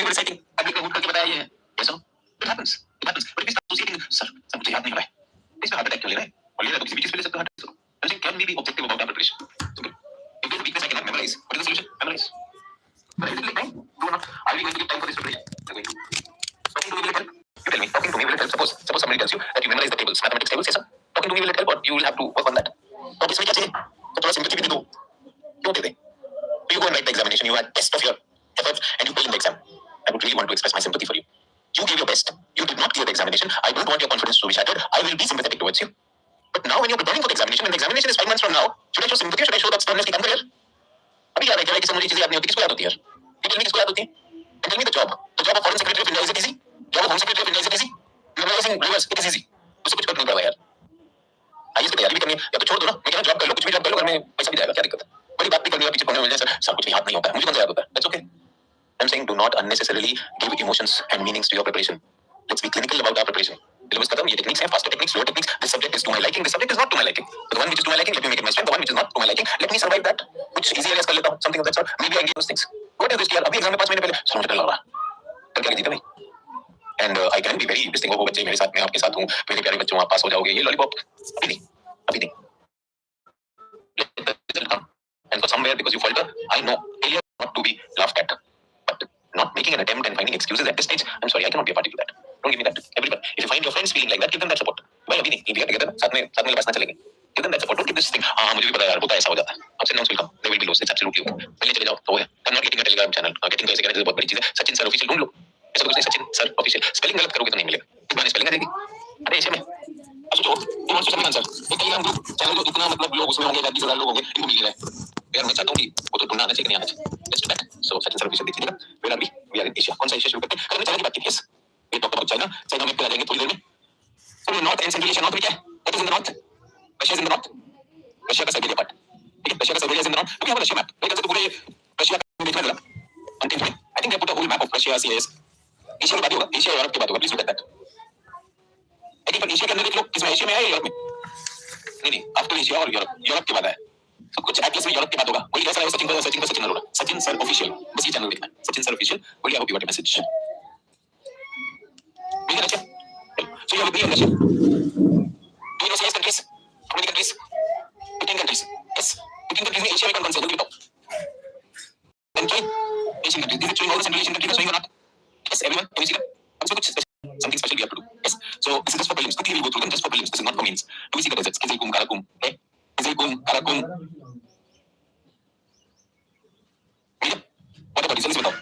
we were reciting, अभी का करके बताया ये है, yes or no? It happens. But if we start associating, sir, मुझे याद नहीं हो रहा है, इसमें हार्ट अटैक क्यों ले रहा है? और ले रहा है तो किसी भी चीज पे ले सकते हो heart attack. I'm saying, can we be objective about our preparation? Simple. If there's a weakness I cannot memorize, what is the solution? Memorize. But is it like time? Do or not? Are we going to give time for this preparation? Talking to me will it help? You tell me. Talking to me will it help? Suppose somebody tells you that you memorize the tables, mathematics tables, yes sir. Talking to me will it help, or you will have to work on that? तो इसमें क्या चाहिए? तो थोड़ा sympathy भी दे दो. क्यों दे दे? So you go and write the examination. You had test of your efforts and you fail in the exam. I would really want to express my sympathy for you. You gave your best. You did not clear the examination. I don't want your confidence to be shattered. I will be sympathetic towards you. But now when you're preparing for the examination, when the examination is 5 months from now, should I show sympathy or should I show that stubbornness की काम कर यार? अभी याद है क्या मुझे चीजें याद नहीं होती, किसको याद होती है यार? ये tell me किसको याद होती है? And tell me the job of foreign secretary of India, is it easy? Job of home secretary of India, is it easy? Memorizing rivers, it is easy. उससे कुछ फर्क नहीं पड़ता यार. आईएएस की तैयारी भी करनी है, या तो छोड़ दो ना, मैं कह रहा जॉब कर लो, कुछ भी जॉब कर लो, घर में पैसा भी जाएगा, क्या दिक्कत है? बड़ी बात भी करनी है, पीछे पड़ने में मुझे सब कुछ याद नहीं होता है, मुझे कौन सा याद होता है? That's okay. I'm saying do not unnecessarily give emotions and meanings to your preparation. Let's be clinical about our preparation. Syllabus खत्म, ये techniques हैं, faster techniques, slower techniques. This subject is to my liking, this subject is not to my liking. The one which is to my liking, let me make it my strength. The one which is not to my liking, let me survive that. कुछ easy areas कर लेता हूँ, something of that sort. Maybe I get those things. What is this यार? अभी exam में 5 महीने पहले sir मुझे डर लग रहा है. कल क्या जीते भाई? And I can be very this thing. वो बच्चे मेरे साथ में आपके साथ हूँ, मेरे प्यारे बच्चों आप पास हो जाओगे. ये लॉलीपॉप अभी नहीं. Let the result come. And for somewhere because you falter, I know failure not to be laughed at. But not making an attempt and finding excuses at this stage, I'm sorry, I cannot be a party to that. Don't give me that. Everyone, if you find your friends feeling like that, give them that support. भाई अभी नहीं, India together साथ में बसना चलेंगे. Give them that support. Don't give this thing. हाँ मुझे भी पता है यार, होता है ऐसा हो जाता है. Ups and downs will come. They will be lows. It's absolutely okay. मिलने चले जाओ तो है. I'm not getting a Telegram channel. Getting कैसे कहने से बहुत बड़ी चीज है. सचिन सर ऑफिशियल ढूंढ लो. ऐसा कुछ नहीं, सचिन सर ऑफिशियल. स्पेलिंग गलत करोगे तो नहीं मिलेगा. इस बार स्पेलिंग आ जाएगी. अरे ऐसे में अब सोचो, ये वन सभी आंसर. एक टेलीग्राम ग्रुप चैनल जो इतना मतलब लोग उसमें होंगे, 20,000 लोग होंगे, इनको मिल रहा है. यार मैं चाहता हूँ कि वो तो ढूंढना आना चाहिए कि नहीं आना चाहिए. Let's do that. So Sachin sir official देखिएगा. Where are we? We are in Asia. कौन सा एशिया शुरू करते हैं? कल मैं चाइना की बात की. Yes. ये टॉक अबाउट चाइना. चाइना में फिर आ जाएंगे थोड़ी देर में. So north and central Asia. North में क्या है? What is in the north? Russia is in the north. Russia का साइबेरिया पार्ट. ठीक है, रशिया का Siberia is in the north. तो क्या है रशिया मैप? मेरे ख्याल से तो पूरे रशिया का देखना जरा. Until today, I think they put a whole map of Russia, CIS. Asia की बात होगा, एशिया यूरोप की बात होगा. Please look at that. I think पर एशिया के अंदर देख लो, किसमें एशिया में है या यूरोप में? नहीं, आफ्टर एशिया और यूरोप के बाद है. तो कुछ एटलीस्ट में यूरोप की बात होगा. कोई ऐसा है सचिन अरोड़ा, सचिन सर ऑफिशियल, बस ये चैनल देखना है. Sachin sir official. बोलिए I hope you got a message. ठीक है Russia. So you have a Russia. Do you know CIS countries? How many countries? 15 countries. Yes. 15 countries में एशिया में कौन से? जल्दी बताओ. Country? Asian countries. Is it showing all the Central Asian countries are showing or not? Yes, everyone. Can you see that? अब कुछ something special we have to do. Yes. So this is just for prelims. Quickly we go through them just for prelims. This is not for mains. Do we see the deserts? Kizilkum, Karakum. Okay. Kizilkum, Karakum. What about this? बताओ.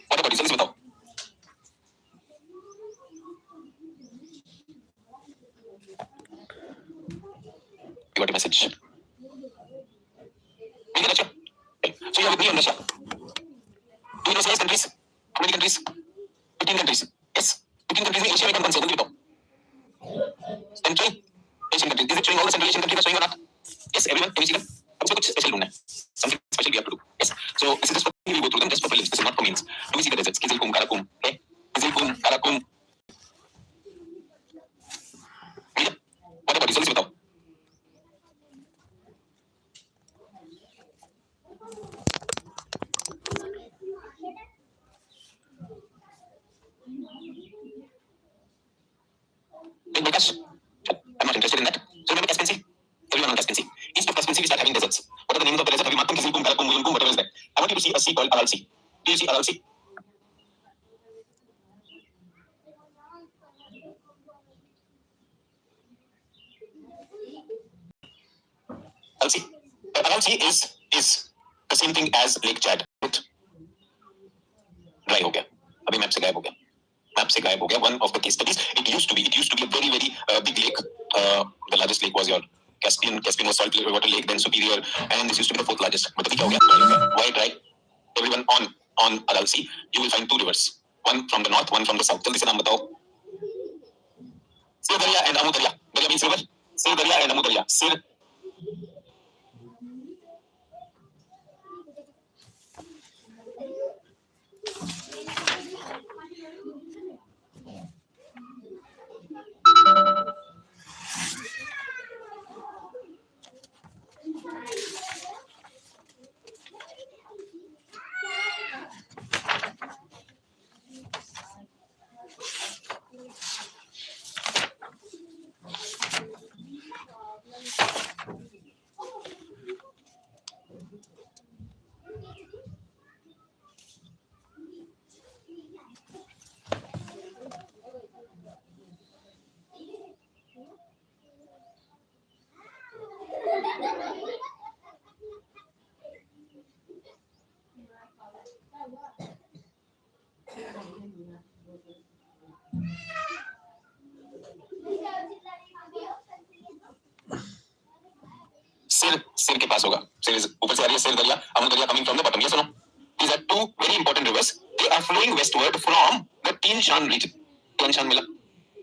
What about this? बताओ. You got a message. ठीक है Russia. So you have a Russia. Do you know CIS countries? How many countries? 15 countries. Yes. 15 countries में Asia में कौन से? जल्दी बताओ. Central Asian countries. Is it showing all the Central Asian countries are showing or not? Yes, everyone. Can you see them? अब कुछ special ढूंढना है. Something special we have to do. Yes. So this is just for we go through them just for prelims. This is not for mains. Do we see the deserts? Kizilkum, Karakum. Okay. Kizilkum, Karakum. What about this? बताओ. I'm not interested in that. So remember Caspian Sea? Everyone on Caspian Sea. East of Caspian Sea we start having deserts. What are the names of the desert? Makum, Kizilkum, Karakum, Mulunkum, whatever is that. I want you to see a sea called Aral Sea. Do you see Aral Sea? Aral Sea. Aral Sea is the same thing as Lake Chad. Dry हो गया. अभी map से गायब हो गया. One of the case studies. It used to be a very big lake. The largest lake was your Caspian was salt water lake, then Superior, and this used to be the 4th largest. But अभी क्या हो गया? Why dry? Everyone on Aral Sea, you will find 2 rivers. One from the north, one from the south. जल्दी से नाम बताओ. Sir Darya and Amu Darya. Darya means river. Sir Darya and Amu Darya. Sir. सिर के पास होगा. सिर ऊपर से आ रही है, सिर दरिया, अमू दरिया coming from the bottom. Yes or no? These are two very important rivers. They are flowing westward from the Tian Shan region. Tian Shan मिला?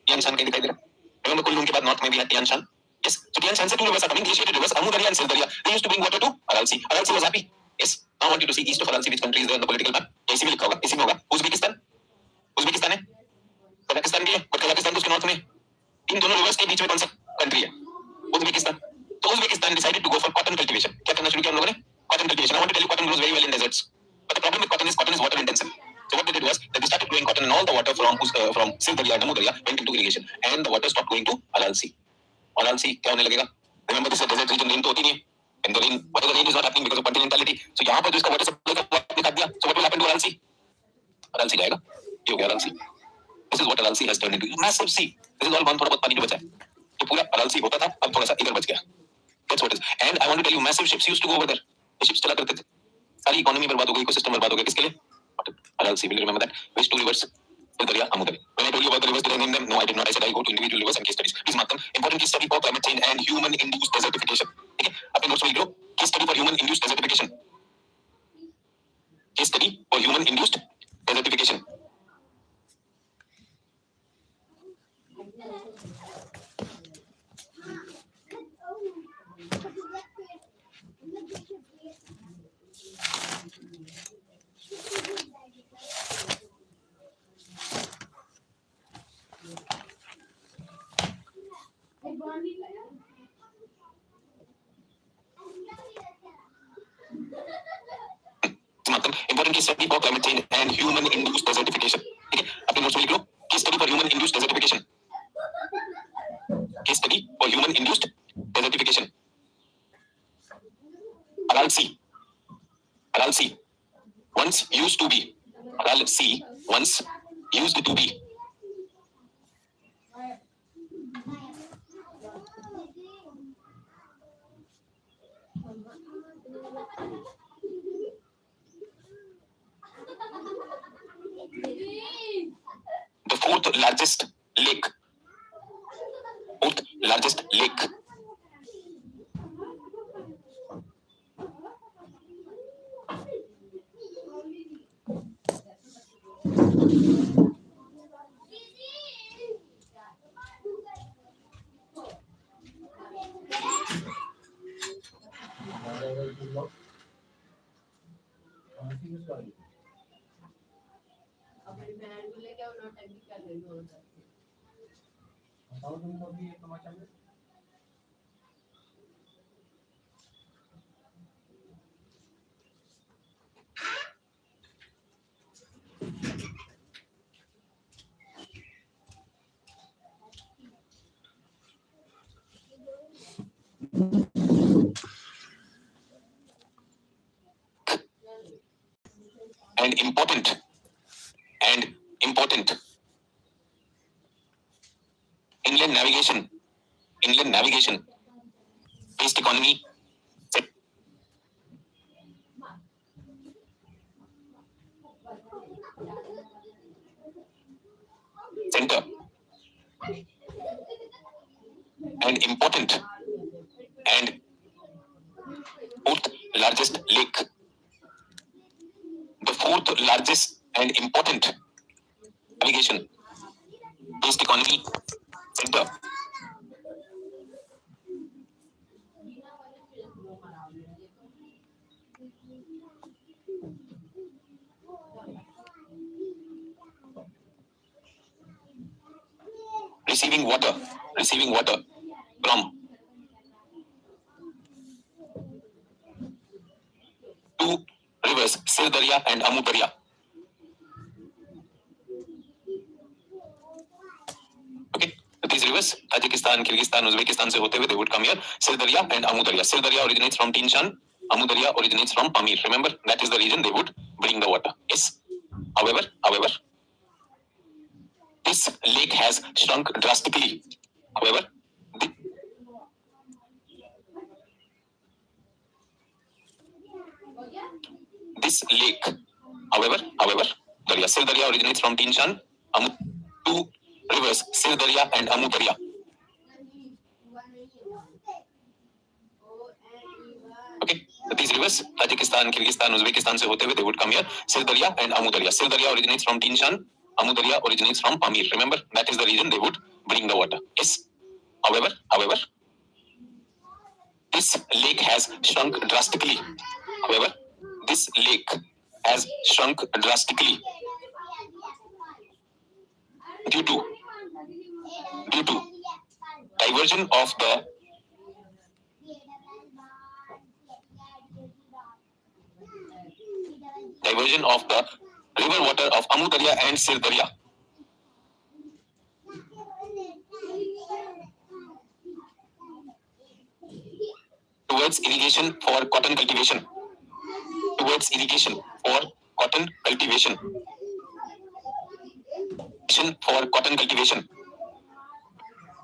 Tian Shan कहीं दिखाई दे रहा? Remember कुल्लू के बाद north में भी है Tian Shan. Yes. So Tian Shan से two rivers are coming. Glaciated rivers, Amu Darya and Sir Darya. They used to bring water to Aralsi. Aralsi was happy. Yes. Now I want you to see east of Aralsi which country is there on the political map. इसी में लिखा होगा. इसी में होगा. Uzbekistan. Uzbekistan है. Kazakhstan भी है. बट कजाकिस्तान तो उसके नॉर्थ में. इन दोनों रिवर्स के बीच में कौन सा कंट्री है? उज़्बेकिस्तान. तो Uzbekistan decided to go for cotton cultivation. क्या करना शुरू किया हम लोगों ने? Cotton cultivation. I want to tell you, cotton grows very well in deserts. But the problem with cotton is water intensive. So what they did was that they started growing cotton and all the water from Sir Darya and Amu Darya went into irrigation and the water stopped going to Aralsi. Aralsi क्या होने लगेगा? Remember this is a desert region, rain तो होती नहीं है. And the rain, why the rain is not happening because of continentality. So यहाँ पर जो इसका water supply का आपने काट दिया. So what will happen to Aralsi? Aralsi जाएगा. ये हो गया Aralsi. This is what Aralsi has turned into. Massive sea. This is all one थोड़ा बहुत पानी जो बचा है. तो पूरा Aralsi होता था, अब थोड़ा सा इधर बच गया. That's what it is. And I want to tell you, massive ships used to go over there. ये ships चला करते थे. सारी इकोनॉमी बर्बाद हो गई, इकोसिस्टम बर्बाद हो गया. किसके लिए? Aralsi. Will you remember that? Which two rivers? Sir Darya, Amu Darya. When I told you about the rivers, did I name them? No, I did not. I said I go to individual rivers and case studies. Please mark them. Important case study for climate change and human-induced desertification. ठीक है? अपने notes में लिख लो. Case study for human-induced desertification. Case study for human-induced desertification. Important case study for climate change and human-induced desertification. ठीक है? अपने notes में लिख लो. Case study for human-induced desertification. Case study for human-induced desertification. Aralsi. Aralsi. Once used to be. Aralsi. Once used to be. The fourth largest lake. Fourth largest lake. And important inland navigation based economy center and important and fourth largest lake. The fourth largest and important navigation based economy center. Receiving water from two rivers, Sir Darya and Amu Darya. Okay, these rivers, Tajikistan, Kyrgyzstan, Uzbekistan se hote हुए, they would come here. Sir Darya and Amu Darya. Sir Darya originates from Tinshan. Amu Darya originates from Pamir. Remember, that is the region they would bring the water. Yes. However, this lake has shrunk drastically. However, this lake, Darya. Sir Darya originates from Tinshan, Amu, two rivers, Sir Darya and Amu Darya. Okay, so these rivers, Tajikistan, Kyrgyzstan, Uzbekistan se hote hue, they would come here. Sir Darya and Amu Darya. Sir Darya originates from Tinshan, Amu Darya originates from Pamir. Remember, that is the region they would bring the water. Yes. However, this lake has shrunk drastically. However, this lake has shrunk drastically due to diversion of the river water of Amu Darya and Sir Darya towards irrigation for cotton cultivation.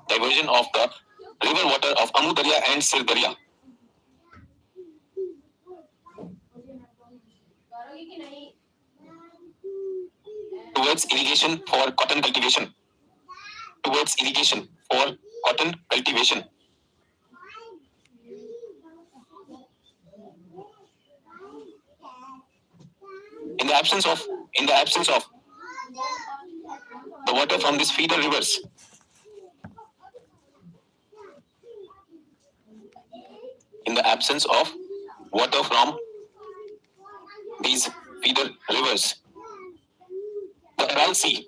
Diversion of the river water of Amu Darya and Sir Darya towards irrigation for cotton cultivation. In the absence of the water from these feeder rivers, the Aral Sea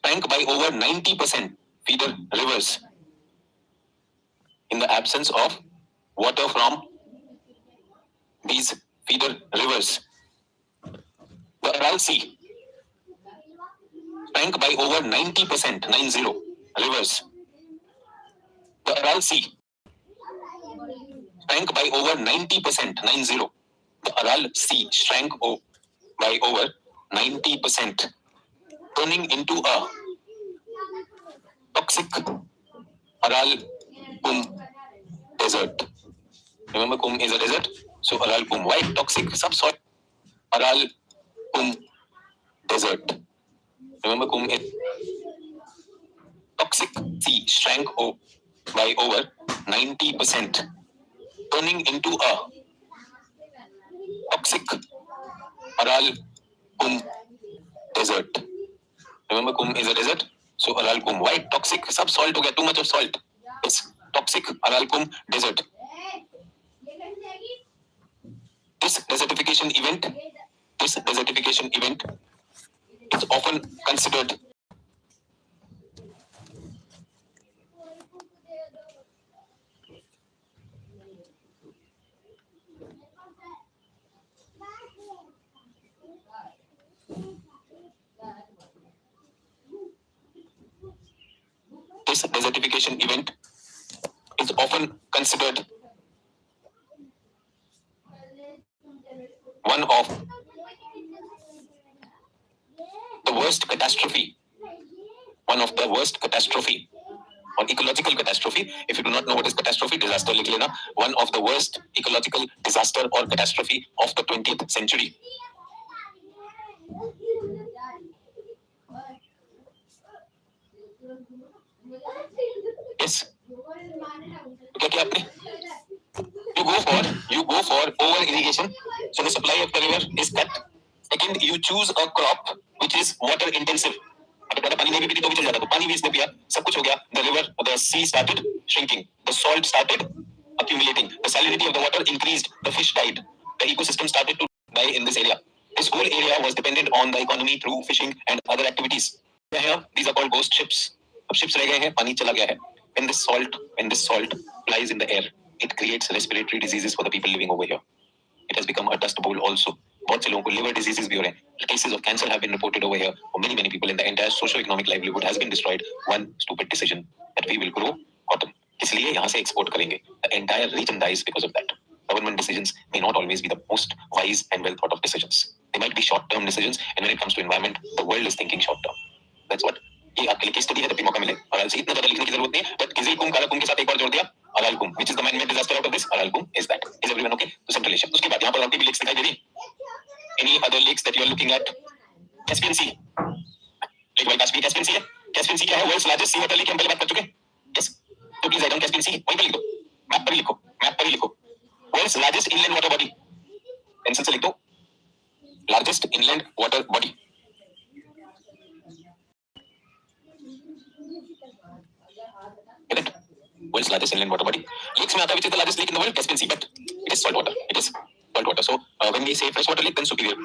shrank by over 90%. Feeder rivers. In the absence of water from these feeder rivers, the Aral Sea shrank by over 90%. 90 rivers. The Aral Sea shrank by over 90%. 90. The Aral Sea shrank by over 90%, turning into a toxic Aral Kum desert. Remember, Kum is a desert, so Aral Kum. Why toxic? Subsoil. Aral Kum desert. Remember, Kum is toxic. Sea shrank by over 90%, turning into a toxic Aral Kum desert. Remember, Kum is a desert, so Aral Kum. Why toxic? Subsoil to get too much of salt. It's toxic Aral Kum desert. This desertification event is often considered one of the worst catastrophe or ecological catastrophe. If you do not know what is catastrophe, disaster likh lena. One of the worst ecological disaster or catastrophe of the 20th century. Yes. क्या आपने? You go for over irrigation, so the supply of the river is cut. Second, you choose a crop which is water intensive. अगर पानी नहीं भी पीती तो भी चल जाता, तो पानी भी इसने पिया, सब कुछ हो गया. The sea started shrinking, the salt started accumulating, the salinity of the water increased, the fish died, the ecosystem started to die in this area. This whole area was dependent on the economy through fishing and other activities. Here, these are called ghost ships. अब ships रह गए हैं, पानी चला गया है. When this salt flies in the air, it creates respiratory diseases for the people living over here. It has become a dust bowl also. बहुत से लोगों को liver diseases भी हो रहे हैं. Cases of cancer have been reported over here. For many people in the entire socio-economic livelihood has been destroyed. One stupid decision that we will grow cotton. इसलिए यहाँ से export करेंगे. The entire region dies because of that. Government decisions may not always be the most wise and well thought of decisions. They might be short-term decisions, and when it comes to environment, the world is thinking short-term. That's what. ये आपके लिए case study है, जब भी मौका मिले. Rural से इतना ज़्यादा लिखने की जरूरत नहीं है. But किसी कुम काला कुम के साथ एक बार जोड़ दिया. Aral Kum, which is the man-made disaster out of this. Aral Kum is that. Is everyone okay? तो central Asia. उसके बाद यहाँ पर आपकी भी लिंक्स दिखाई दे रही. Any other lakes that you are looking at? Caspian Sea. Lake Valkash भी Caspian Sea है. Caspian Sea क्या है? World's largest sea water lake. हम पहले बात कर चुके हैं. Yes. तो please write down Caspian Sea. वहीं पर लिख दो. मैप पर ही लिखो. मैप पर ही लिखो. World's largest inland water body. Pencil से लिख दो. Largest inland water body. Get it? World's largest inland water body. Lakes में आता है which is the largest lake in the world? Caspian Sea, but it is salt water. It is salt water. So when we say freshwater lake, then superior.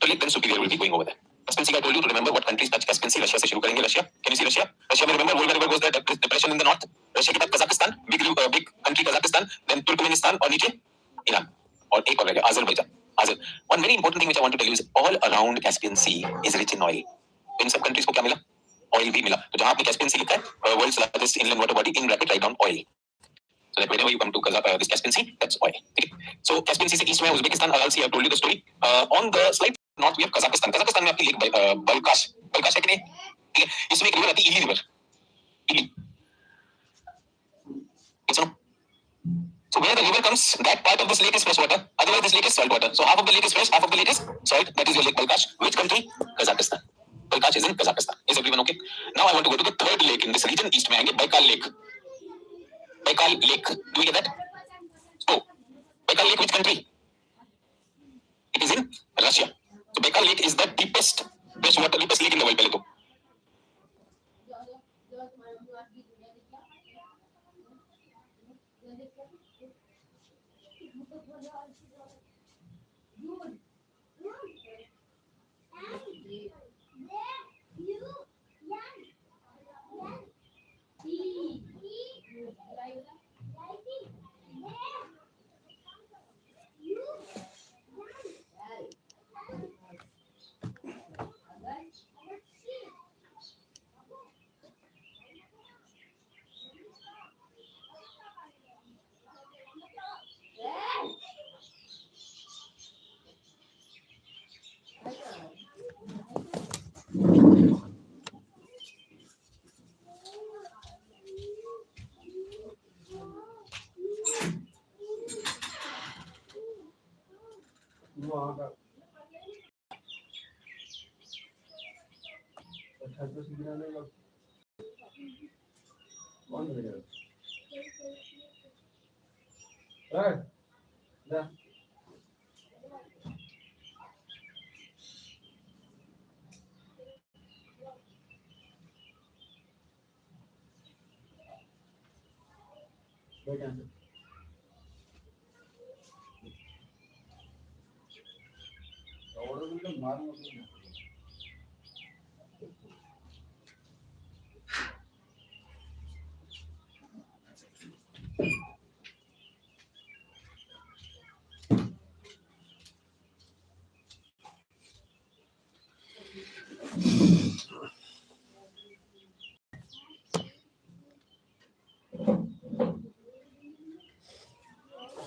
So lake then superior will be going over there. Caspian Sea, I told you to remember what countries touch Caspian Sea. Russia से शुरू करेंगे. Russia. Can you see Russia? Russia में remember Volga river goes there. Depression in the north. Russia के बाद Kazakhstan, big country Kazakhstan. Then Turkmenistan और नीचे Iran. और एक और रह गया Azerbaijan. One very important thing which I want to tell you is all around Caspian Sea is rich in oil. इन सब countries को क्या मिला? Oil भी मिला. तो जहाँ आपने Caspian Sea लिखा है, world's largest inland water body, in bracket write down oil. So that whenever you come to this Caspian Sea, that's oil. Okay? So Caspian Sea से east में Uzbekistan, Aral Sea. I told you the story. On the slide north we have Kazakhstan. Kazakhstan में आपकी lake बलकाश है कि नहीं? ठीक है. इसमें एक रिवर आती है इली रिवर. इली. So where the river comes, that part of this lake is fresh water. Otherwise, this lake is salt water. So half of the lake is fresh, half of the lake is salt. That is your lake Balkash. Which country? Kazakhstan. Balkash is in Kazakhstan. Is everyone okay? Now I want to go to the third lake in this region. East में आएंगे Baikal Lake. Baikal Lake. Do we get that? So Baikal Lake, which country? It is in Russia. So Baikal Lake is the deepest freshwater deepest lake in the world. पहले तो.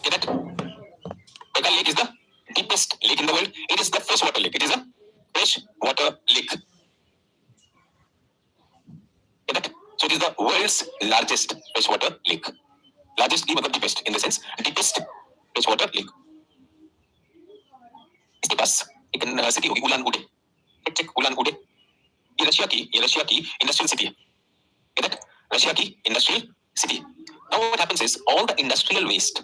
Get it? Baikal Lake is the deepest lake in the world. It is the freshwater lake. It is a freshwater lake. Get it? So it is the world's largest freshwater lake. Largest मतलब deepest in the sense deepest freshwater lake. इसके पास एक city होगी Ulan Ude. Check Ulan Ude. ये Russia की industrial city है. Get it? Russia की industrial city. Now what happens is all the industrial waste,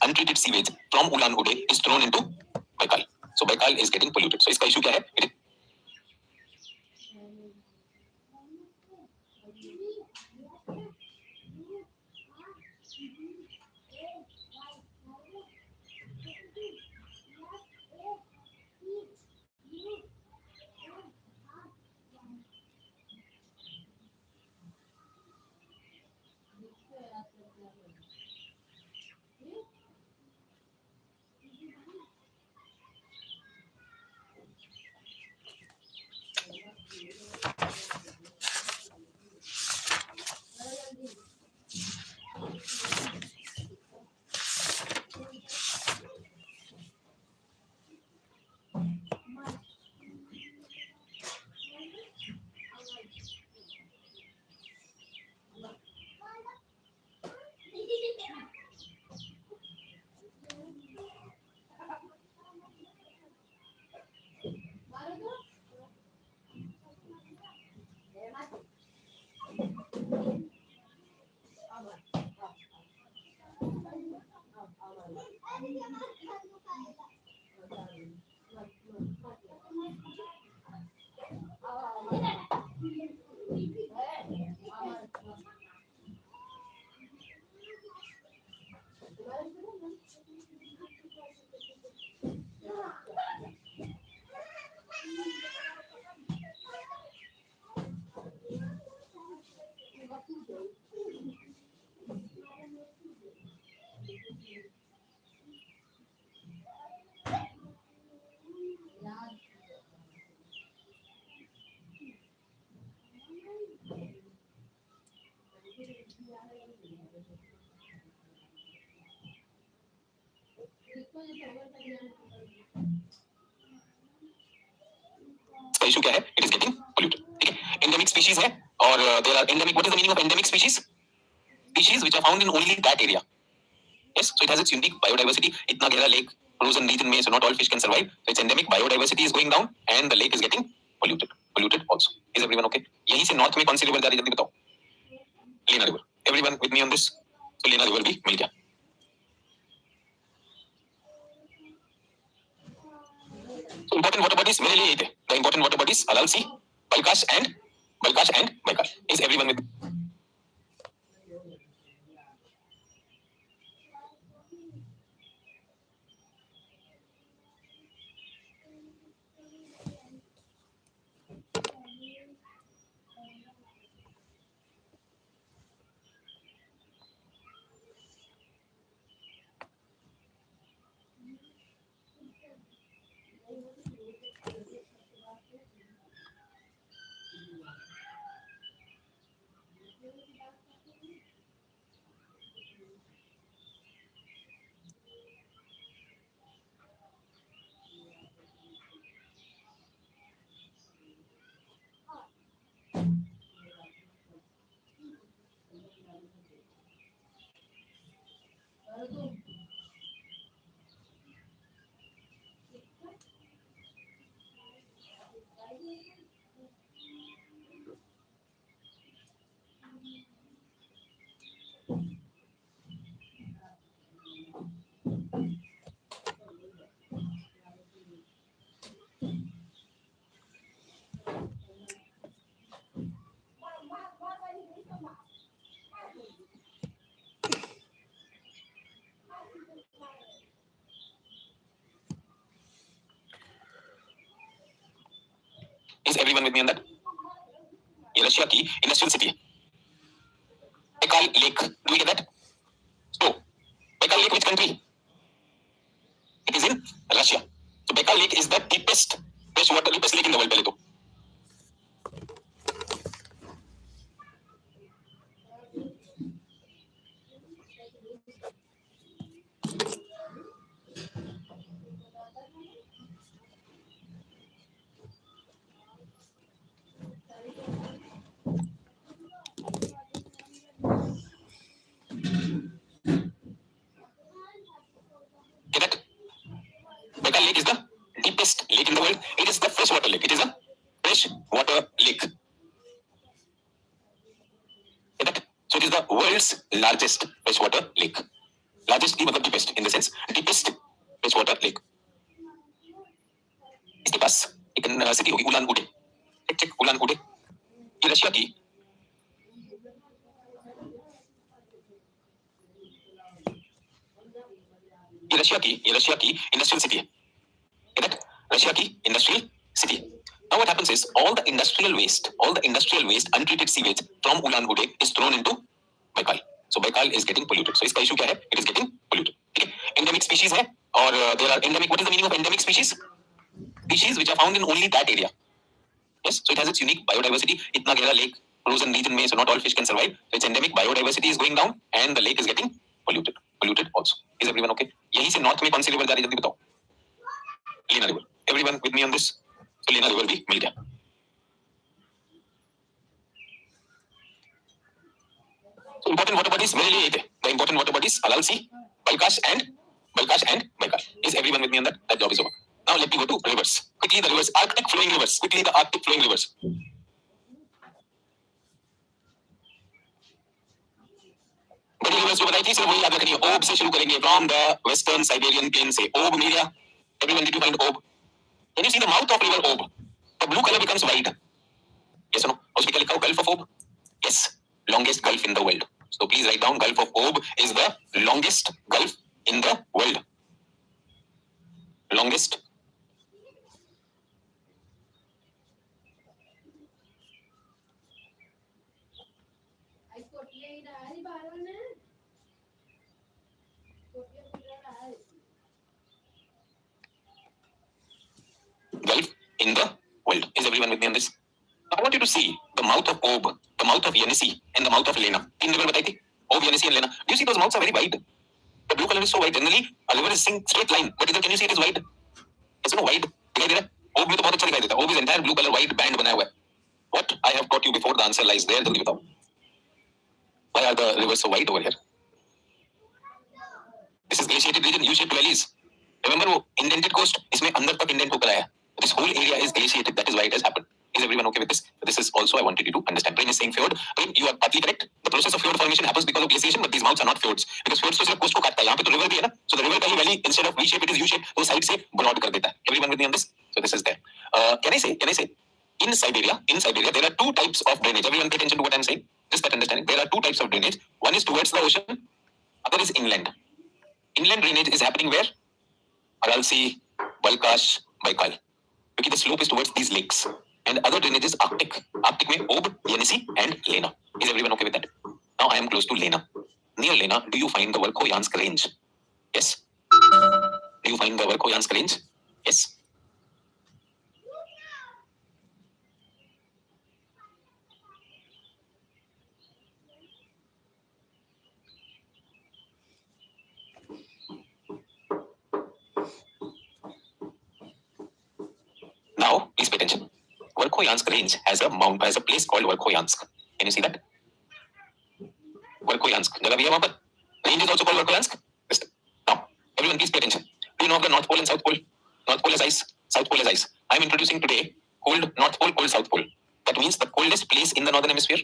untreated sewage from Ulan-Ude is thrown into Baikal. So Baikal is getting polluted. So इसका issue क्या है? इसका issue क्या है? It is getting polluted. ठीक है, endemic species है और there are endemic. What is the meaning of endemic species? Species which are found in only that area. Yes, so it has its unique biodiversity. इतना गहरा lake frozen region में, so not all fish can survive. So its endemic biodiversity is going down and the lake is getting polluted also. Is everyone okay? यहीं से north में कौन सी river जा रही है जल्दी बताओ? Lena river. Everyone with me on this? So Lena river भी मिल गया. So important water bodies मेरे लिए ये थे. The important water bodies Aral Sea, Balkash and Baikal. Is everyone with me? Is everyone with me on that? ये Russia की industrial city है. Baikal Lake. Do we get that? So, Baikal Lake, which country? It is in Russia. So, Baikal Lake is the deepest lake in the world. पहले तो. Get that? Baikal Lake is the deepest lake in the world. It is the freshwater lake. It is a freshwater lake. Get that? So it is the world's largest freshwater lake. Largest की मतलब deepest in the sense deepest freshwater lake. इसके पास एक city होगी Ulan Ude. Check Ulan Ude. ये Russia की Russia की industrial city है. Russia की industrial city. Now what happens is all the industrial waste untreated sewage from Ulan-Ude is thrown into Baikal. So Baikal is getting polluted. So इसका issue क्या है? It is getting polluted. ठीक है, endemic species है और there are endemic. What is the meaning of endemic species? Species which are found in only that area. Yes, so it has its unique biodiversity. इतना गहरा lake frozen region में, so not all fish can survive. So its endemic biodiversity is going down and the lake is getting polluted also. Is everyone okay? यहीं से north में कौन सी river जा रही है जल्दी बताओ? Lena river. Everyone with me on this? So Lena river भी मिल गया. So important water bodies मेरे लिए ये थे. The important water bodies Aral Sea, Balkash and Baikal. Is everyone with me on that? That job is over. Now let me go to rivers. Quickly the rivers, Arctic flowing rivers. Quickly the Arctic flowing rivers. बड़ी rivers जो बताई थी सिर्फ वही याद रखनी है. Ob से शुरू करेंगे. From the western Siberian plain से. Ob area. Everyone did you find Ob? Can you see the mouth of river Ob? The blue color becomes white. Yes or no? उस पे क्या लिखा हो? Gulf of Ob. Yes, longest gulf in the world. So please write down Gulf of Ob is the longest gulf in the world. Longest. Gulf in the world. Is everyone with me on this? I want you to see the mouth of Ob, the mouth of Yenisei, and the mouth of Lena. तीन river बताई थी. Ob, Yenisei, and Lena. Do you see those mouths are very wide? The blue color is so wide. Generally, a river is in straight line, but either can you see it is wide? It's no wide. दिखाई दे रहा है? ओब में तो बहुत अच्छा दिखाई देता है. ओब is entire blue colour white band बनाया हुआ है. What I have taught you before, the answer lies there. जल्दी बताओ. Why are the rivers so white over here? This is glaciated region, U-shaped valleys. Remember वो indented coast, इसमें अंदर तक indent होकर आया. This whole area is glaciated. That is why it has happened. Is everyone okay with this? This is also I wanted you to understand. Brain is saying fjord. Brain, you are partly correct. The process of fjord formation happens because of glaciation, but these mouths are not fjords. Because fjords तो सिर्फ coast को काटता है. यहाँ पे तो river भी है ना. So the river का ही valley instead of V-shape it is U-shape. तो side से broad कर देता है. Everyone with me on this? So this is there. Can I say? In Siberia, there are two types of drainage. Everyone pay attention to what I'm saying. Just that understanding. There are two types of drainage. One is towards the ocean. Other is inland. Inland drainage is happening where? Aral Sea, Balkash, Baikal. Because the slope is towards these lakes. And other drainage is Arctic. Arctic में Ob, Yenisei and Lena. Is everyone okay with that? Now I am close to Lena. Near Lena, do you find the Verkhoyansk range? Yes. Do you find the Verkhoyansk range? Yes. Now, please pay attention. Verkhoyansk range has a place called Verkhoyansk. Can you see that? Verkhoyansk. जगह भी है वहाँ पर. Range is also called Verkhoyansk. Now, everyone please pay attention. Do you know of the North Pole and South Pole? North Pole is ice. South Pole is ice. I am introducing today cold North Pole, cold South Pole. That means the coldest place in the northern hemisphere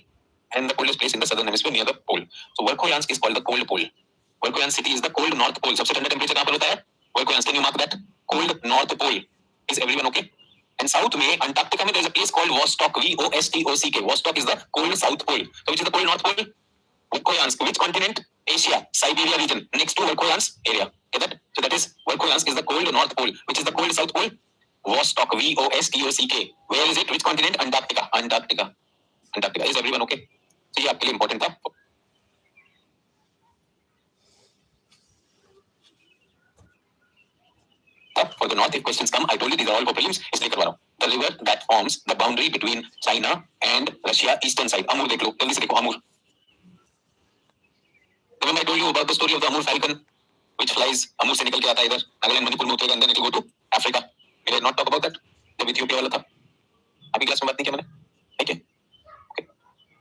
and the coldest place in the southern hemisphere near the pole. So Verkhoyansk is called the cold pole. Verkhoyansk city is the cold North Pole. सबसे ठंडा temperature कहाँ पर होता है? Verkhoyansk. Can you mark that? Cold North Pole. Is everyone okay? And south में Antarctica में there is a place called Vostok. V-O-S-T-O-C-K. Vostok is the cold South Pole. So which is the cold North Pole? Verkhoyansk. Which continent? Asia. Siberia region. Next to Verkhoyansk area. Get that? So that is Verkhoyansk is the cold North Pole. Which is the cold South Pole? Vostok. V-O-S-T-O-C-K. Where is it? Which continent? Antarctica. Antarctica. Is everyone okay? So ये आपके लिए important था. For the north, if questions come, I told you these are all for prelims. इसलिए करवा रहा हूँ. The river that forms the boundary between China and Russia, eastern side. Amur देख लो. जल्दी से देखो Amur. Remember I told you about the story of the Amur falcon, which flies. Amur से निकल के आता है इधर. नागालैंड मणिपुर में उतरेगा and then it will go to Africa. Did I not talk about that? जब इथियोपिया वाला था. अभी क्लास में बात नहीं किया मैंने. ठीक है. Okay.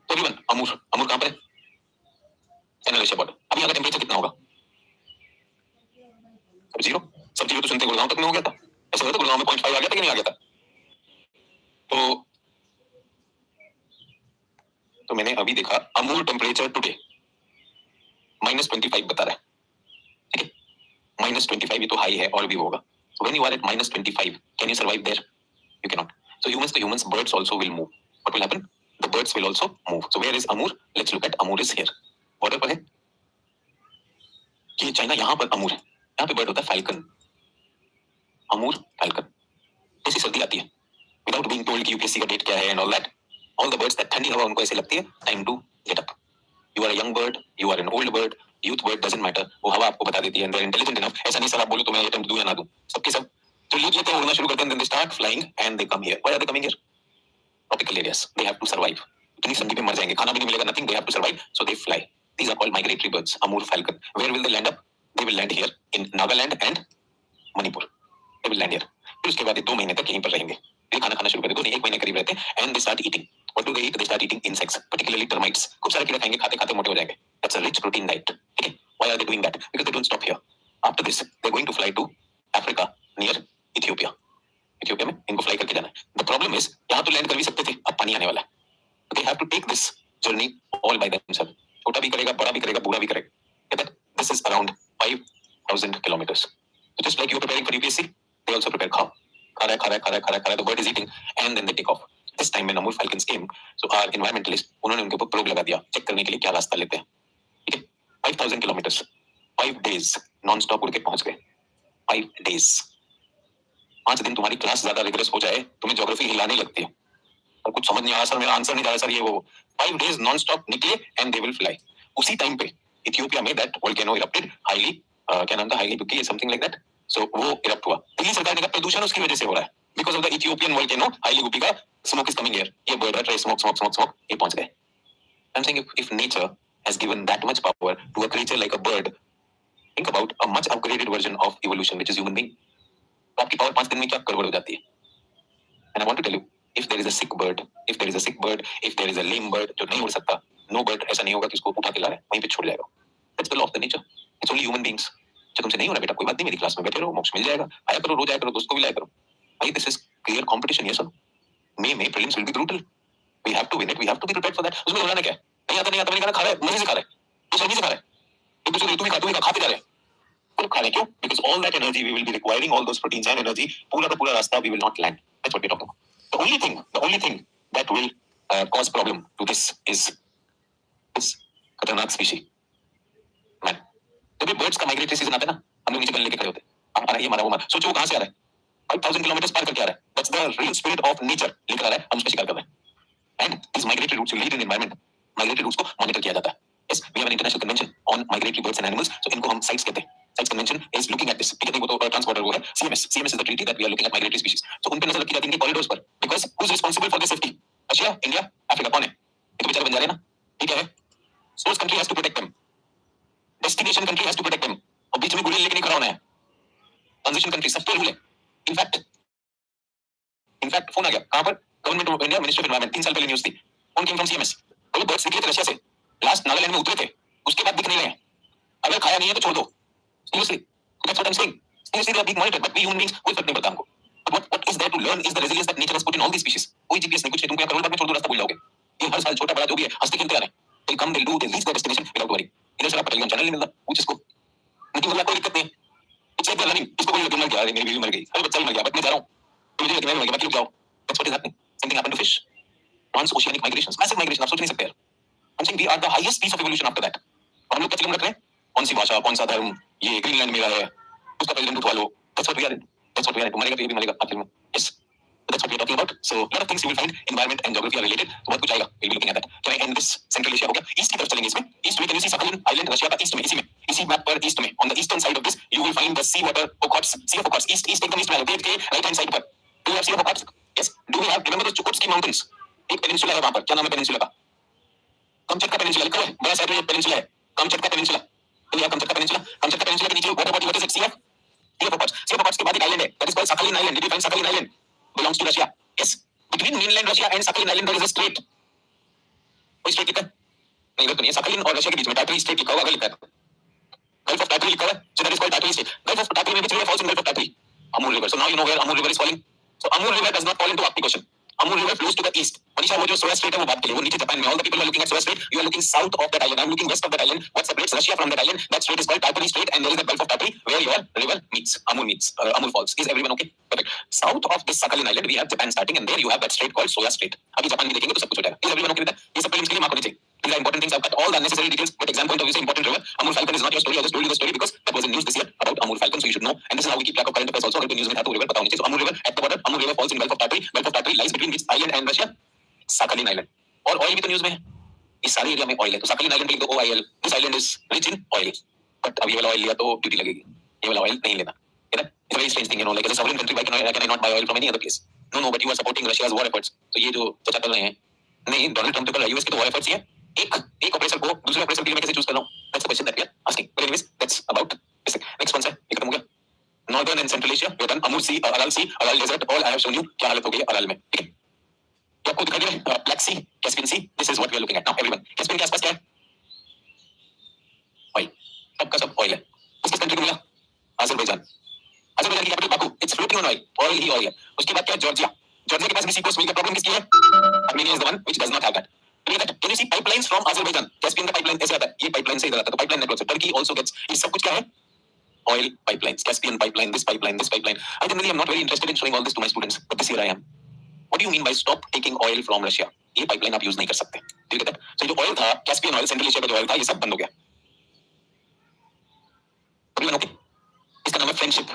तो everyone, Amur कहाँ पर है? China Russia border. अभी यहाँ का टेम्परेचर कितना होगा? अब 0. सब चीजें तो सुनते गुड़गांव तक में हो गया था. ऐसा हुआ था गुड़गांव में 0.5 आ गया था कि नहीं आ गया था? तो मैंने अभी देखा अमूल टेम्परेचर टुडे -25 बता रहा है. ठीक है. -25 ये तो हाई है और भी होगा. So when you are at -25, can you survive there? You cannot. So humans, birds also will move. What will happen? The birds will also move. So where is Amur? Let's look at Amur is here. Border पर है. ये China यहाँ पर अमूर है. यहाँ पे bird होता है फाल्कन. अमूर फाल्कन. जैसी सर्दी आती है without being told कि यूपीएससी का डेट क्या है and all that, all the birds that ठंडी हवा उनको ऐसे लगती है time to get up. You are a young bird, you are an old bird, youth bird doesn't matter. वो हवा आपको बता देती है and they're intelligent enough. ऐसा नहीं सर आप बोलो तो मैं attempt दूं या ना दूं. सबके सब जो लीव लेते हैं उड़ना शुरू करते हैं then they start flying and they come here. Why are they coming here? Tropical areas. They have to survive. इतनी सर्दी में मर जाएंगे. खाना भी नहीं मिलेगा. Nothing. They have to survive. So they fly. These are called migratory birds. Amur falcon. Where will they land up? They will land here in Nagaland and Manipur. They will land here. फिर उसके बाद ये 2 महीने तक यहीं पर रहेंगे. ये खाना खाना शुरू कर देते हैं. 1 महीने करीब रहते हैं and they start eating. What do they eat? They start eating insects, particularly termites. खूब सारे कीड़े खाएंगे. खाते खाते मोटे हो जाएंगे. That's a rich protein diet. Okay. Why are they doing that? Because they don't stop here. After this, they're going to fly to Africa near Ethiopia. Ethiopia में इनको fly करके जाना है. The problem is यहाँ तो land कर भी सकते थे. अब पानी आने वाला है. They have to take this journey all by themselves. छोटा भी करेगा, बड़ा भी करेगा, बूढ़ा भी करेगा. Get that? This is around 5,000 kilometers. So just like you're preparing for UPSC, they also prepare cow. खा रहा है. The bird is eating and then they take off. This time when Amur falcons came, so our environmentalist उन्होंने उनके ऊपर probe लगा दिया check करने के लिए क्या रास्ता लेते हैं. ठीक है. 5,000 kilometers, 5 days नॉन स्टॉप उड़ के पहुंच गए. 5 days. 5 दिन तुम्हारी क्लास ज्यादा रिग्रेस हो जाए तुम्हें ज्योग्राफी हिलाने लगती है और कुछ समझ नहीं आ रहा सर मेरा आंसर नहीं आ रहा सर ये वो. 5 days नॉन स्टॉप निकले एंड दे विल फ्लाई. उसी टाइम पे इथियोपिया में दैट वोल्केनो इरप्टेड हाईली. क्या नाम था? हाईली बुकी समथिंग लाइक दैट. सो वो इरप्ट हुआ. दिल्ली सरकार ने कहा प्रदूषण उसकी वजह से हो रहा है. Because of the Ethiopian volcano Hayli बुकी का स्मोक इज कमिंग हियर. ये बर्ड है स्मोक ये पहुंच गए. I am saying if nature has given that much power to a creature like a bird, think about a much upgraded version of evolution which is human being. तो आपकी power 5 दिन में क्या गड़बड़ हो जाती है. And I want to tell you, if there is a sick bird, if there is a sick bird, if there is a lame bird जो नहीं उड़ सकता, no bird ऐसा नहीं होगा कि उसको उठा के ला रहा है, वहीं पे छोड़ जाएगा. That's the law of the nature. It's only human beings. जो तुमसे नहीं हो रहा बेटा, कोई बात नहीं, मेरी क्लास में बैठे रहो, मोक्ष मिल जाएगा, आया करो, रोज आया करो, दोस्त को भी लाया करो. भाई, this is clear competition, yes or no? May prelims will be brutal. We have to win it. We have to be prepared for that. उसमें घबराना क्या है? नहीं आता मैंने कहा खा रहा है, मजे से खा रहा है, तो शर्मी से खा रहा है, एक दूसरे ऋतु में खाते जा रहे हैं. खा रहे क्यों? Because all that energy we will be requiring, all those proteins and energy, पूरा का पूरा रास्ता we will not land. That's what we're talking about. The only thing that will cause problem to this is खतरनाक species. Man, जब ये birds का migratory season आता है ना, हम लोग नीचे गले लेके खड़े होते हैं. हमारा ये हमारा वो हमारा. सोचो वो कहाँ से आ रहा है? 5,000 kilometers पार करके आ रहा है. That's the real spirit of nature. लेकर आ रहा है, हम उसका शिकार कर रहे हैं. And these migratory routes will lead in environment. Migratory routes को monitor किया जाता है. Yes, we have an international convention on migratory birds and animals. So इनको हम CITES कहते हैं. CITES convention is looking at this. ठीक है, वो तो transporter वो है. CMS is the treaty that we are looking at migratory species. So उन पे नजर रखी जाती है इनके corridors पर. Because who's responsible for their safety? Russia, India, Africa, कौन है? ये तो बेचारे बन जा रहे हैं ना. ठीक है. Source country has to protect them. Destination country has to protect them. और बीच में गुड़िया लेके नहीं खड़ा होना है. Transition country सब पे रूल है. In fact, फोन आ गया. कहाँ पर? Government of India, ministry of environment. 3 साल पहले न्यूज थी. Phone came from CMS. वो बर्ड्स निकले थे रशिया से. लास्ट नागालैंड में उतरे थे. उसके बाद दिख नहीं रहे. अगर खाया नहीं है तो छोड़ दो. Seriously, that's what I'm saying. Seriously, they are being monitored, but we human beings कोई फर्क नहीं पड़ता हमको. What is there to learn is the resilience that nature has put in all these species. कोई GPS नहीं, कुछ नहीं. तुमको यहाँ करोड़ बाग में छोड़ दो, रास्ता भूल जाओगे. ये हर साल छोटा बड़ा जो भी है, हंसते खेलते आ रहे हैं. They'll come, they'll do, they'll reach their destination without worry. इधर से आपका टेलीग्राम चैनल नहीं मिलता, पूछ इसको. नहीं मिलता, कोई दिक्कत नहीं. It's like they're running. इसको कोई लगे मर गया, मेरी बीवी मर गई, अरे बच्चा भी मर गया, बट मैं जा रहा हूँ. तो मुझे लगे मैं मर गया, बाकी रुक जाओ. That's what is happening. Same thing happened to fish. Transoceanic migrations, massive migration, आप सोच नहीं सकते यार. I'm saying we are the highest piece of evolution after that. और हम लोग क्या चिल्म रख रहे हैं? कौन सी भाषा, कौन सा धर्म, ये ग्रीनलैंड मेरा है, उसका प्रेसिडेंट उठवा लो. That's what we are in. That's what we are in. मरेगा तो ये भी मरेगा आखिर में. Yes. That's what we are talking about. So a lot of things you will find, environment and geography are related. So बहुत कुछ आएगा. We'll be looking at that. Can I end this? Central Asia हो गया. East की तरफ चलेंगे इसमें. East में can you see Sakhalin Island, Russia का east में, इसी map पर east में. On the eastern side of this, you will find the sea water Okhotsk, Sea of Okhotsk. East एकदम east में है. के right hand side पर. Do you have Sea of Okhotsk? Yes. Do we have? Remember the Chukotsky Mountains? एक peninsula है वहाँ पर. क्या नाम है पेनिनसुला का? कमचटका पेनिनसुला लिखा है. बड़ा साइड में पेनिनसुला है. Kamchatka peninsula. तो यहाँ कमचटका पेनिनसुला. कमचटका पेनिनसुला के नीचे what is it? Sea of Okhotsk. Sea of Okhotsk के बाद एक island है. That is called Sakhalin Island. Did you find Sakhalin Island? Belongs to Russia. Yes. Between mainland Russia and Sakhalin Island there is a strait. कोई straight लिखा है? नहीं, इधर तो नहीं है. Sakhalin और रशिया के बीच में टाटरी स्ट्रेट लिखा हुआ, अगर लिखा है. Gulf of Tartary लिखा हुआ है. So that is called Tartary Strait. Gulf of Tartary में which river falls in Gulf of Tartary? Amur River. So now you know where Amur River is falling. So Amur River does not fall into आपकी question. Amur River flows to the east. Manisha वो जो Suez Strait है वो बात के लिए, वो नीचे जापान में. All the people are looking at Suez Strait. You are looking south of that island. I am looking west of that island. What separates Russia from that island? That strait is called Tartary Strait, and there is the Gulf of Tartary where your river meets. Amur falls. Is everyone okay? Perfect. South of this Sakhalin Island we have Japan starting, and there you have that strait called Soya Strait. अभी Japan भी देखेंगे तो सब कुछ हो जाएगा. Is everyone okay with that? ये सब prelims के लिए mark होने चाहिए. These are important things. I've cut all the unnecessary details, but exam point of view is important river. Amur Falcon is not your story. I just told you the story because that was in news this year about Amur Falcon, so you should know. And this is how we keep track of current affairs also. अगर कोई news में था तो river पता होनी चाहिए. So Amur River at the border. Amur River falls in Gulf of Tartary. Gulf of Tartary lies between which island and Russia? Sakhalin Island. और oil भी तो news में है. इस सारे एरिया में oil है. तो Sakhalin Island पे लिख दो OIL. This island is rich in oil. But अब ये वाला oil लिया तो duty लगेगी. ये वाला oil नहीं लेना. है ना? It's a very strange thing, you know. Like as a sovereign country, why can I not buy oil from any other place? No, but you are supporting Russia's war efforts. तो ये जो चर्चा कर रहे हैं, नहीं, डोनाल्ड ट्रम्प तो कर रहा है. यूएस के तो war efforts ही है. एक ऑपरेशन को दूसरे ऑपरेशन के लिए मैं कैसे चूज कर रहा हूँ? That's the question that we are asking. But anyways, that's about this thing. Next one, sir. ये खत्म हो गया. Northern and Central Asia, we have done Amur Sea, Aral Desert, all I have shown you. क्या हालत हो गई rural में? ठीक है? ये आपको दिखाई दे रहा है? Black Sea, Caspian Sea. This is what we are looking at now. Everyone, Caspian के आसपास क्या है? Oil. सबका सब oil है. किस कंट्री को मिला? अजरबैजान. अजरबैजान की capital Baku. It's floating on oil. Oil he oil है. उसके बाद क्या है? जॉर्जिया. जॉर्जिया के पास भी सी कोस्ट मिल का प्रॉब्लम किसकी है? Armenia is the one which does not have that. Can you see pipelines from Azerbaijan? Caspian का pipeline ऐसे आता है. ये pipeline से इधर आता है. तो pipeline network से Turkey also gets. ये सब कुछ क्या है? Oil pipelines. Caspian pipeline. This pipeline. This pipeline. I generally am not very interested in showing all this to my students, but this year I am. What do you mean by stop taking oil from Russia? ये pipeline आप use नहीं कर सकते. Do you get that? So जो oil था, Caspian oil, Central Asia का जो oil था, ये सब बंद हो गया. Everyone okay? इसका नाम है friendship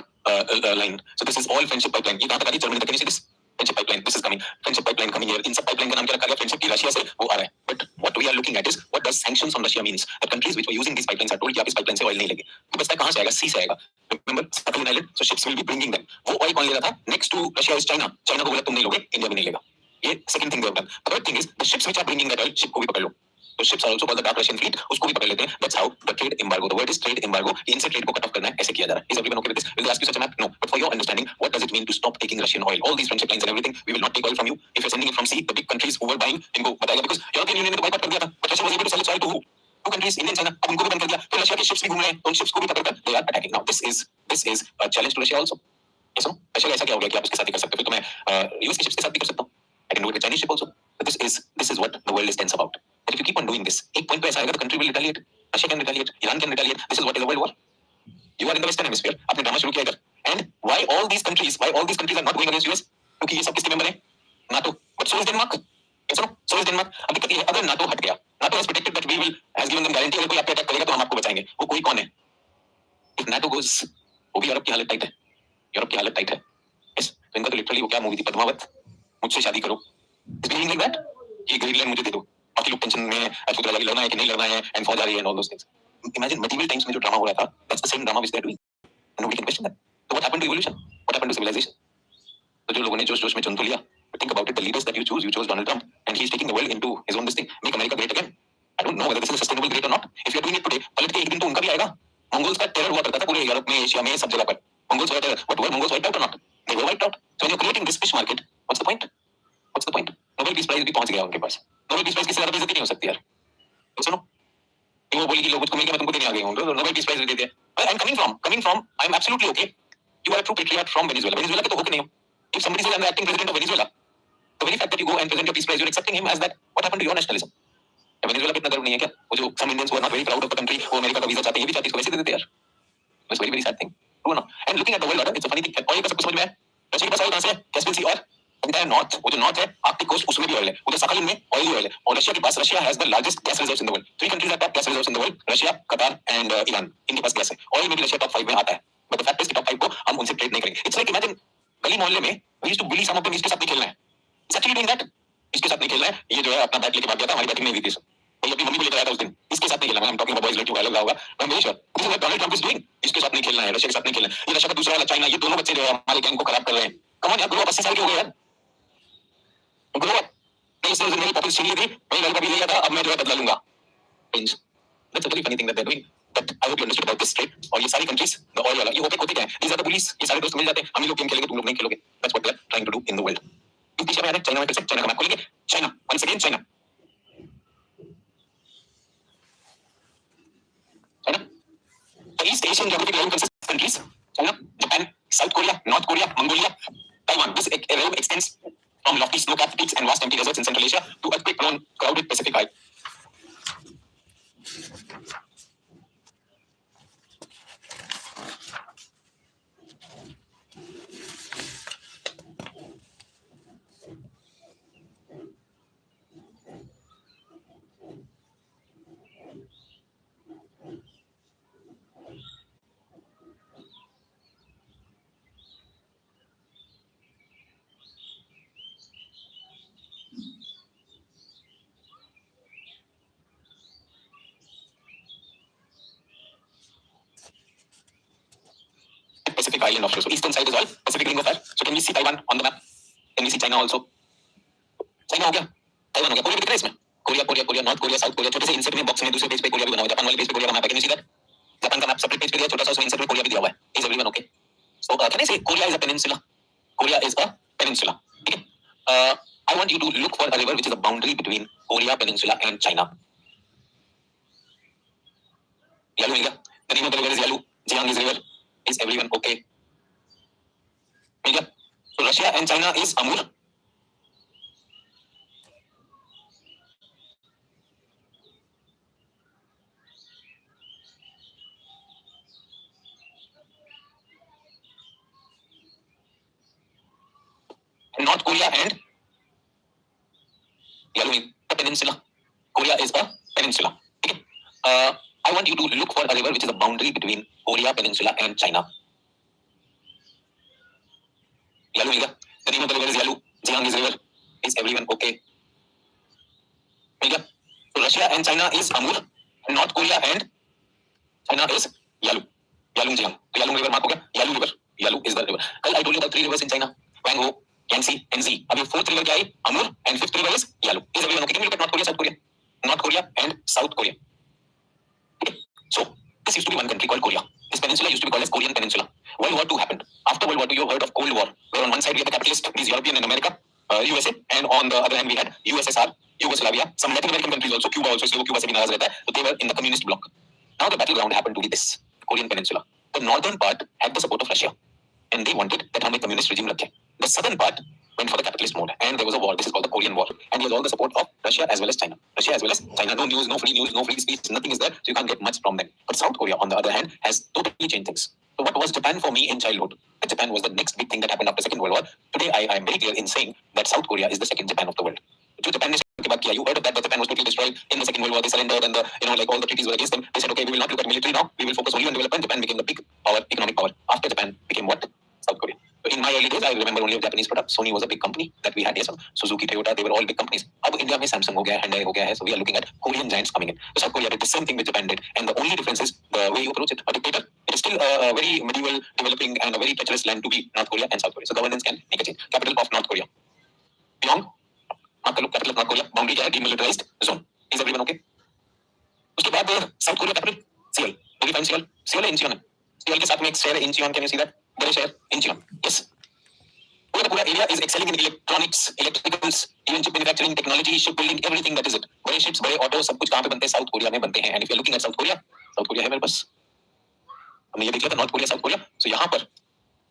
line. So this is all friendship pipeline. ये कहाँ तक आ रही है? Germany तक. Can you see this? Friendship pipeline. This is coming. Friendship pipeline coming here. इन सब pipeline का नाम क्या रखा गया? Friendship की रशिया से वो आ रहा है. But what we are looking at is what does sanctions on Russia means? The countries which were using these pipelines are told कि आप इस pipeline से oil नहीं लेंगे. तो बचता कहाँ से आएगा? Sea से आएगा. Remember Sakhalin Island? So ships will be bringing them. वो oil कौन ले रहा था? Next to Russia is China. China को बोला तुम नहीं लोगे, India भी नहीं लेगा. ये second thing they have done. The third thing is the ships which are bringing that oil, ship को भी पकड़ लो. तो ships are also called the dark Russian fleet, उसको भी पकड़ लेते हैं. That's how the trade embargo. The word is trade embargo. इनसे trade को cut off करना है, ऐसे किया जा रहा है. Is everyone okay with this? Will they ask you such a map? No. But for your understanding, what does it mean to stop taking Russian oil? All these friendship lines and everything, we will not take oil from you. If you're sending it from sea, the big countries who were buying, इनको बताएगा because European Union ने तो boycott कर दिया था. But Russia was able to sell its oil to who? Two countries, India and China. अब उनको भी बंद कर दिया. तो Russia के ships भी घूम रहे हैं. उन ships को भी पकड़ कर they are attacking. Now this is a challenge to Russia also. Yes or no? Russia का ऐसा क्या हो गया कि आप उसके साथ ही कर सकते हो? तो मैं US के ships के साथ भी कर सकता हूँ. I can do it with Chinese ship also. But this is what the world is tense about. That if you keep on doing this, एक point पे ऐसा आएगा the country will retaliate. Russia can retaliate. Iran can retaliate. This is what is a world war. You are in the Western Hemisphere. आपने drama शुरू किया इधर. And why all these countries are not going against US? क्योंकि ये सब किसके member हैं? NATO. But so is Denmark. Yes or no? So is Denmark. अब दिक्कत ये है अगर NATO हट गया, NATO has predicted that has given them guarantee अगर कोई आप पे अटैक करेगा तो हम आपको बचाएंगे. वो कोई कौन है? If NATO goes, वो भी यूरोप की हालत टाइट है. यूरोप की हालत टाइट है. Yes. तो इनका तो लिटरली वो क्या मूवी थी पद्मावत. मुझसे शादी करो. Is being like that? ये ग्रीनलैंड मुझे दे दो. बाकी लोग टेंशन में अचूक लगा कि लड़ना है कि नहीं लड़ना है एंड फौज आ रही है and all those things. Imagine medieval times में जो ड्रामा हो रहा था, that's the same drama which they are doing. And nobody can question that. So what happened to evolution? What happened to civilization? तो जो लोगों ने जोश में चुन तो लिया. But think about it, the leaders that you chose Donald Trump, and he is taking the world into his own this thing, make America great again. I don't know whether this is a sustainable great or not. If you are doing it today, पलट के एक दिन तो उनका भी आएगा. Mongols का terror हुआ करता था पूरे यूरोप में, एशिया में, सब जगह पर. Mongols were terror. But were Mongols wiped out or not? They were wiped out. So when you're creating this fish market, what's the point? What's the point? Nobel Peace Prize भी पहुंच गया उनके पास. Nobel Peace Prize किसी ज्यादा बेइज्जती नहीं हो सकती यार. तो सुनो. वो बोली कि लोग मुझको मिल गया मैं तुमको देने आ गई हूँ. तो Nobel Peace Prize दे दिया. I'm coming from. I'm absolutely okay. You are a true patriot from Venezuela. Venezuela के तो होके नहीं हो. If somebody says I'm the acting president of Venezuela, the very fact that you go and present your peace prize, you're accepting him as that. What happened to your nationalism? Venezuela पे इतना गर्व नहीं है क्या? वो जो some Indians who are not very proud of the country, वो America का वीजा चाहते हैं, ये भी चाहते हैं, इसको वैसे दे देते यार. It's very very sad thing. True or not? And looking at the world order, it's a funny thing. और ये सब कुछ समझ में है. रशिया के पास ऑयल कहाँ से है? कैस्पियन सी और entire north, वो जो north है, आर्कटिक कोस्ट उसमें भी ऑयल है. उधर सखालिन में ऑयल ही ऑयल है. और रशिया के पास Russia has the largest gas reserves in the world. Three countries have top gas reserves in the world: Russia, Qatar and Iran. इनके पास गैस है. ऑयल में भी रशिया top 5 में आता है. But the fact is कि top 5 को हम उनसे ट्रेड नहीं करेंगे. It's like imagine गली मोहल्ले में we used to bully some of them, इसके साथ नहीं खेलना है. It's actually doing that. इसके साथ नहीं खेलना है. ये जो है अपना बैट लेके भाग गया था, हमारी बैटिंग नहीं हुई थी सब. ये अपनी मम्मी को लेकर आया था उस दिन. इसके साथ नहीं खेलना. I'm talking about boys, लड़कियों का अलग होगा. I'm very sure. This is what Donald Trump is doing. इसके साथ नहीं खेलना है. रशिया के साथ नहीं खेलना है. ये रशिया का दूसरा वाला चाइना, ये दोनों बच्चे जो है हमारे गैंग को खराब कर रहे हैं. Come on यार, ग्रो अप. 80 साल के हो गए यार. Grow up. नहीं इसने मेरी पॉकेट छीन ली थी. मैं लड़का भी ले लिया था. अब मैं जो है बदला लूंगा. That's a very funny thing that they're doing. But I hope you understood about this trade. और ये सारी countries, the oil वाला, ये OPEC होते क्या है? These are the bullies. ये सारे दोस्त मिल जाते हैं. हम ही लोग गेम खेलेंगे, तुम लोग नहीं खेलोगे. That's what they're trying to do in the world. इस दिशा में आ रहा है. चाइना में फिर से चाइना का मैप खोलेंगे. China, once again China. China. The East Asian geographic realm consists of countries: China, Japan, South Korea, North Korea, Mongolia, Taiwan. This realm extends from lofty snow-capped peaks and vast empty deserts in Central Asia to earthquake-prone, crowded Pacific Islands. Pacific island offshore. So eastern side is all Pacific ring of fire. So can we see Taiwan on the map? Can we see China also? China हो गया, Taiwan हो गया. Korea भी दिख रहा है इसमें. Korea, north Korea, south Korea. छोटे से इंसर्ट में बॉक्स में दूसरे पेज पे कोरिया भी बना हुआ है. जापान वाले पेज पे कोरिया का मैप है. Can you see that? Japan का मैप सेपरेट पेज पे दिया, छोटा सा उसमें इंसर्ट में कोरिया भी दिया हुआ है. Is everyone okay? So can I say Korea is a peninsula? Korea is a peninsula. ठीक है? I want you to look for a river which is a boundary between Korea Peninsula and China. Yalu मिल गया. The name of the river is Yalu. Jiang is river. Is everyone okay? मिल गया. So Russia and China is Amur. North Korea and Yalu the peninsula. Korea is a peninsula. Okay. I want you to look for a river which is a boundary between Korea Peninsula and China. Yalu मिल गया. The name of the river is Yalu. Jiang is river. Is everyone okay? मिल गया. So Russia and China is Amur. North Korea and China is Yalu. Yalu Jiang. तो Yalu river mark हो गया. Yalu river. Yalu is the river. कल I told you about 3 rivers in China. Wang Ho, Yangtze and Z. अब ये 4th river क्या है? Amur and 5th river is Yalu. Is everyone okay? Can you look at North Korea, South Korea? North Korea and South Korea. Okay. So this used to be one country called Korea. This peninsula used to be called as Korean Peninsula. World War II happened. After World War II, you heard of Cold War, where on one side we had the capitalist, these European and America, USA, and on the other hand we had USSR, Yugoslavia, some Latin American countries also, Cuba also, Cuba se bhi naraz rehta hai, so they were in the communist bloc. Now the battleground happened to be this Korean Peninsula. The northern part had the support of Russia, and they wanted that hame communist regime rakhe. The southern part went for the capitalist mode, and there was a war. This is called the Korean War, and he has all the support of Russia as well as China. Russia as well as China. No news, no free speech, nothing is there, so you can't get much from them. But South Korea, on the other hand, has totally changed things. So what was Japan for me in childhood? Japan was the next big thing that happened after Second World War. Today, I am very clear in saying that South Korea is the second Japan of the world. जो Japan ने के बाद किया, you heard of that? Japan was totally destroyed in the Second World War. They surrendered, and like all the treaties were against them. They said, okay, we will not look at military now. We will focus only on development. Japan became the big power, economic power. After Japan became what? South Korea. So in my early days, I remember only of Japanese products. Sony was a big company that we had. Yes, Suzuki, Toyota, they were all big companies. अब India में Samsung हो गया, Hyundai हो गया है. So we are looking at Korean giants coming in. So South Korea did the same thing which Japan did, and the only difference is the way you approach it. A dictator, it is still a very medieval, developing, and a very treacherous land to be North Korea and South Korea. So governance can make a change. Capital of North Korea. Pyongyang. Capital of North Korea. Boundary क्या है? Demilitarized zone. Is everyone okay? उसके बाद South Korea capital Seoul. Do you find Seoul? Seoul है Incheon है. Seoul के साथ में एक शहर है Incheon. Can you see that? बड़े शहर Incheon. Yes. पूरा area is excelling in electronics, electricals, even chip manufacturing, technology, shipbuilding, everything that is it. बड़े ships, बड़े autos, सब कुछ कहाँ पे बनते हैं? South Korea में बनते हैं. And if you are looking at South Korea है मेरे पास. हमने ये देख लिया था North Korea, South Korea. So यहाँ पर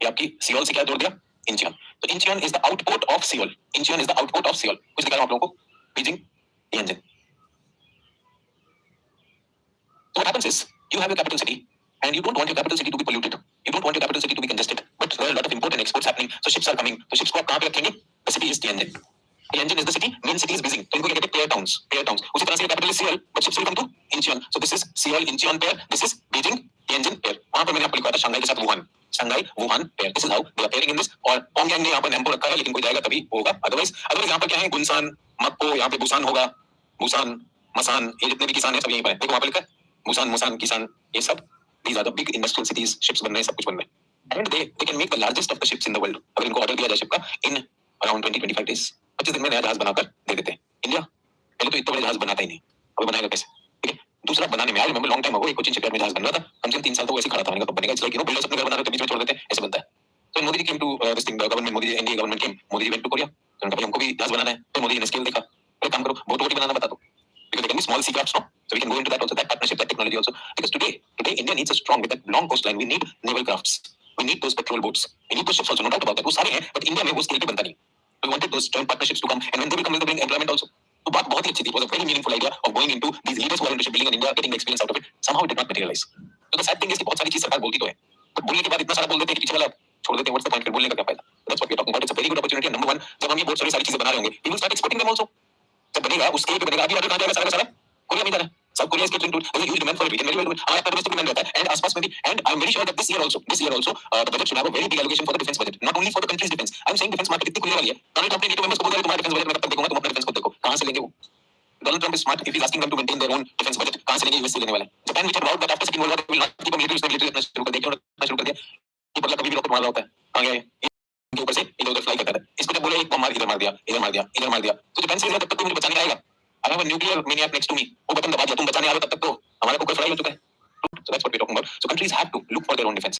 ये आपकी Seoul से क्या जोड़ दिया? Incheon. So Incheon is the output of Seoul. Incheon is the output of Seoul. कुछ दिखा रहा हूँ आप लोगों को? Beijing, Tianjin. So what happens is you have a capital city, and you don't want your capital city to be polluted. You don't want your capital city to be congested. But there are a lot of import and exports happening. So ships are coming. So ships को आप कहाँ पे रखेंगे? The city is Tianjin. Tianjin is the city. Main city is Beijing. तो इनको क्या कहते हैं? Pair towns. Pair towns. उसी तरह से capital is Seoul, but ships will come to Incheon. So this is Seoul Incheon pair. This is Beijing Tianjin pair. वहाँ पर मैंने आपको लिखा था शंघाई के साथ Wuhan. Shanghai Wuhan pair. This is how they are pairing in this. और पोंगयांग ने यहाँ पर नेम्पो रखा है, लेकिन कोई जाएगा तभी होगा. Otherwise यहाँ पर क्या है? गुनसान, मक्पो, यहाँ पे बुसान होगा. बुसान, मसान, ये जितने भी किसान हैं सब यहीं पर हैं. देखो वहाँ पर लिखा है बुसान, मुसान, किसान, ये सब. These are the big industrial cities. Ships बन रहे हैं, सब कुछ बन रहे हैं. And they can make the largest of the ships in the world. अगर इनको ऑर्डर दिया जाए शिप का in around 20-25 days, 25 दिन में नया जहाज बनाकर दे देते हैं. इंडिया पहले तो इतना बड़ा जहाज बनाता ही नहीं, अभी बनाएगा कैसे? ठीक है. दूसरा बनाने में, I remember long time ago एक कोचिन शिपयार्ड में जहाज बन रहा था, कम से कम 3 साल तो वैसे खड़ा था. मैंने कहा कब बनेगा? इसलिए बिल्डर्स अपने घर बना रहे थे, बीच में छोड़ देते हैं, ऐसे बनता है. तो Modi ji came to this thing, the government, Modi ji, NDA government came, Modi ji went to Korea. तो उनका भाई हमको भी जहाज बनाना है. तो मोदी जी ने स्केल देखा, एक काम करो, बोट वोट बनाना बता दो. Because they can be small sea crafts now, so we can go into that also, that partnership, that technology also. Because today India needs a strong, with that long coastline, we need naval crafts, we need those petrol boats, we need those ships also, no doubt about that. वो सारे हैं, but India में वो scale पे बनता नहीं. We wanted those joint partnerships to come, and when they will come, they will bring employment also. तो बात बहुत ही अच्छी थी. It was a very meaningful idea of going into these leaders who are into shipbuilding in India, getting the experience out of it. Somehow it did not materialize. So the sad thing is कि बहुत सारी चीज सरकार बोलती तो है, but बोलने के बाद इतना सारा बोल देते हैं कि पीछे वाला छोड़ देते हैं. What's the point? फिर बोलने का क्या फायदा? That's what we are talking about. It's a very good opportunity. And number one, जब हम ये बहुत सारी चीजें बना रहे होंगे, we will start exporting them also. जब बनेगा उस स्केल पे बनेगा. अभी ऑर्डर कहाँ जाएगा? सारा का सारा कोरिया में जा रहा है. South Korea is getting into it. There's a huge demand for it. We can very well do it. हमारा domestic demand रहता है, and आसपास में भी. And I'm very sure that this year also, the budget should have a very big allocation for the defense budget, not only for the country's defense. I'm saying defense market इतनी खुलने वाली है. Donald Trump ने NATO members को बोला तुम्हारा defense budget मैं तब तक देखूंगा, तुम अपना defense खुद देखो. कहाँ से लेंगे वो? Donald Trump is smart. If he's asking them to maintain their own defense budget, कहाँ से लेंगे? US से लेने वाले. Japan which had vowed that after Second World War they will not keep a military, उसने military अपना शुरू कर दिया. क्यों अपना शुरू कर दिया? ये बदला कभी भी रॉकेट मार रहा होता है. कहाँ गया ये? इनके ऊपर से इधर-उधर फ्लाई करता है. इसको जब बोले एक बम मार, इधर मार दिया, इधर मार दिया, इधर मार दिया. तो जापान से जब तक कोई मुझे बचाने आएगा, I have a nuclear maniac next to me. वो बटन दबा दिया, तुम बचाने आ रहे हो तब तक तो हमारा को कोई फ्लाई हो चुका है. So that's what we're talking about. So countries have to look for their own defense.